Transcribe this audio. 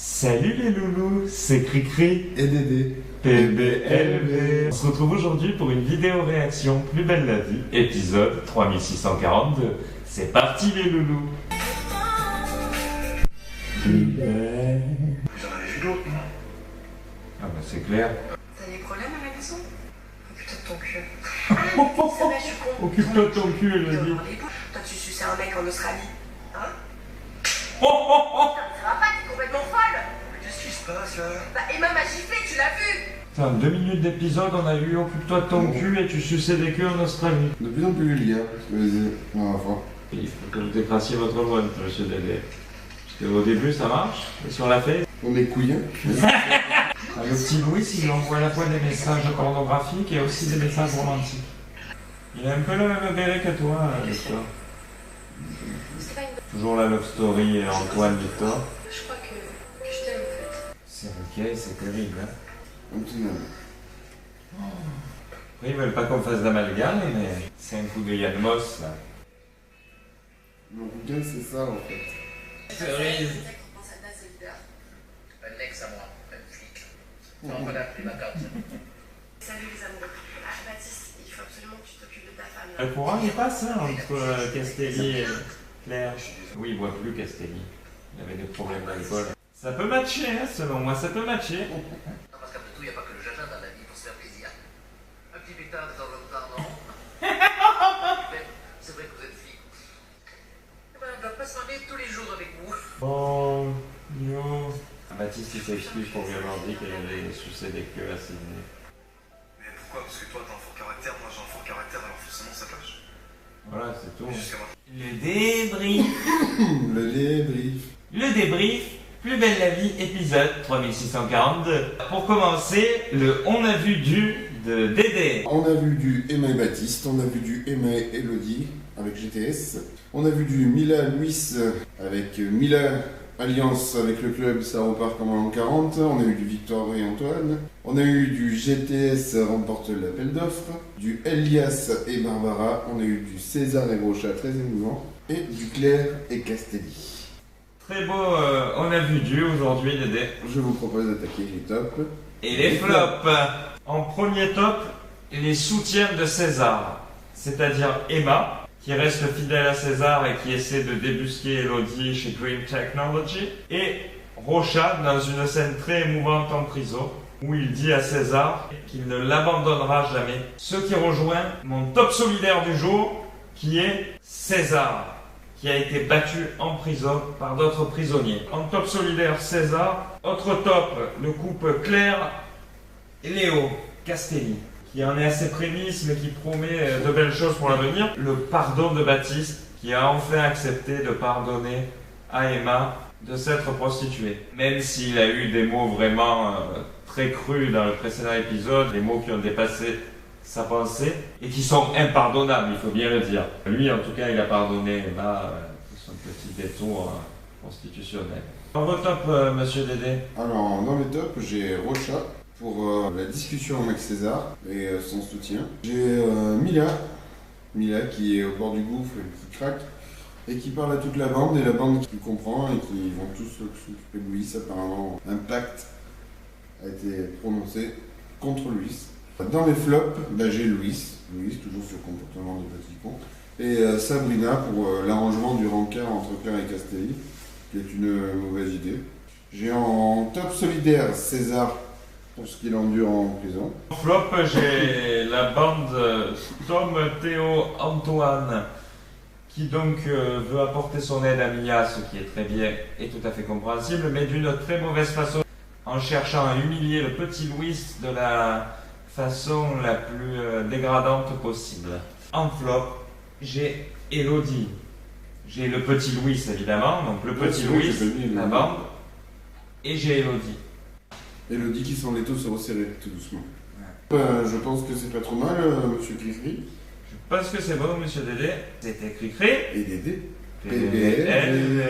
Salut les loulous, c'est Cricri et Dédé. PBLV. On se retrouve aujourd'hui pour une vidéo réaction Plus belle la vie, épisode 3642. C'est parti les loulous. Plus belle. J'en avais vu d'autres, non? Ah bah c'est clair. T'as des problèmes à la maison? Oh putain de ton cul. Ah, ça va, je suis con. Occupe-toi de ton cul, elle me dit. Toi, tu suçais un mec en Australie. Hein? Oh oh oh. Putain, ça va pas, t'es complètement folle. Mais qu'est-ce qui se passe là? Bah, Emma m'a giflé, tu l'as vu? Putain, 2 minutes d'épisode, on a eu Occupe-toi de ton cul et tu suçais des queues en Australie. De plus en plus vulgaire, ce que je disais la dernière fois. Il faut que vous décrassiez votre voix, monsieur Dédé. Parce qu'au début ça marche, et sur la fête. On est couillons. Ah, le petit Louis, il envoie à la fois des messages pornographiques et aussi des messages romantiques. Il a un peu le même béret que toi, Victor. C'est pas une bonne. Toujours la love story Antoine Victor. Je crois que je t'aime en fait. C'est ok, c'est terrible. Hein. Un petit nom. Après, ils veulent pas qu'on fasse d'amalgame, mais c'est un coup de Yann Moss, là. Mon bouquin, c'est ça en fait. Cerise. Un ex à moi, un flic. Non, on a pris ma carte. Salut les amoureux. Ah, Baptiste, il faut absolument que tu t'occupes de ta femme. Le courant, il passe hein, entre Castelli et Claire. Oui, il voit plus Castelli. Il avait des problèmes d'alcool. Ça peut matcher, hein, selon moi, ça peut matcher. Non, parce qu'après tout, il n'y a pas que le jajin dans la vie pour se faire plaisir. Un petit pétard de temps en temps, non? C'est vrai que vous êtes flic. Eh ben, on ne va pas se marier tous les jours avec vous. Oh, yo. Baptiste, il s'excuse pour lui avoir dit qu'elle allait sucer des queues à Sydney. Mais pourquoi? Parce que toi t'as un fort caractère, moi j'ai un fort caractère, alors forcément ça clash. Voilà, c'est tout. Jusqu'à maintenant. Le débrief. Le débrief. Le débrief. Plus belle la vie, épisode 3642. Pour commencer, le On a vu du de Dédé. On a vu du Emma et Baptiste, on a vu du Emma et Elodie avec GTS. On a vu du Mila Luis avec Mila Alliance avec le club, ça repart comme en 40. On a eu du Victor et Antoine. On a eu du GTS remporte l'appel d'offres. Du Elias et Barbara. On a eu du César et Rocha, très émouvant. Et du Claire et Castelli. Très beau, on a vu du aujourd'hui, Dédé. Je vous propose d'attaquer les tops. Et les flops. En premier top, les soutiens de César. C'est-à-dire Emma, qui reste fidèle à César et qui essaie de débusquer Elodie chez Dream Technology. Et Rocha, dans une scène très émouvante en prison, où il dit à César qu'il ne l'abandonnera jamais. Ce qui rejoint mon top solidaire du jour, qui est César, qui a été battu en prison par d'autres prisonniers. En top solidaire, César. Autre top, le couple Claire et Léo Castelli, qui en est à ses prémices, mais qui promet de belles choses pour l'avenir. Le pardon de Baptiste, qui a enfin accepté de pardonner à Emma de s'être prostituée. Même s'il a eu des mots vraiment très crus dans le précédent épisode, des mots qui ont dépassé sa pensée et qui sont impardonnables, il faut bien le dire. Lui, en tout cas, il a pardonné Emma pour son petit détour constitutionnel. Dans vos top, monsieur Dédé? Alors, dans mes tops, j'ai Rocha pour la discussion avec César et son soutien. J'ai Mila qui est au bord du gouffre et qui craque et qui parle à toute la bande et la bande qui comprend et qui vont tous s'occuper de Louis. Apparemment, un pacte a été prononcé contre Louis. Dans les flops, j'ai Louis, toujours sur le comportement de petit con, et Sabrina pour l'arrangement du rencard entre Claire et Castelli, qui est une mauvaise idée. J'ai en top solidaire César pour ce qu'il endure en prison. En flop, j'ai la bande Tom, Théo, Antoine, qui donc veut apporter son aide à Mia, ce qui est très bien et tout à fait compréhensible, mais d'une très mauvaise façon, en cherchant à humilier le petit Louis de la façon la plus dégradante possible. En flop, j'ai Elodie. J'ai le petit Louis évidemment, donc le petit Louis, la bande, et j'ai Elodie. Elodie qui sent l'étau se resserrer tout doucement. Je pense que c'est pas trop mal, monsieur Cricri. Je pense que c'est bon, monsieur Dédé. C'était Cricri. Et Dédé. PBLV.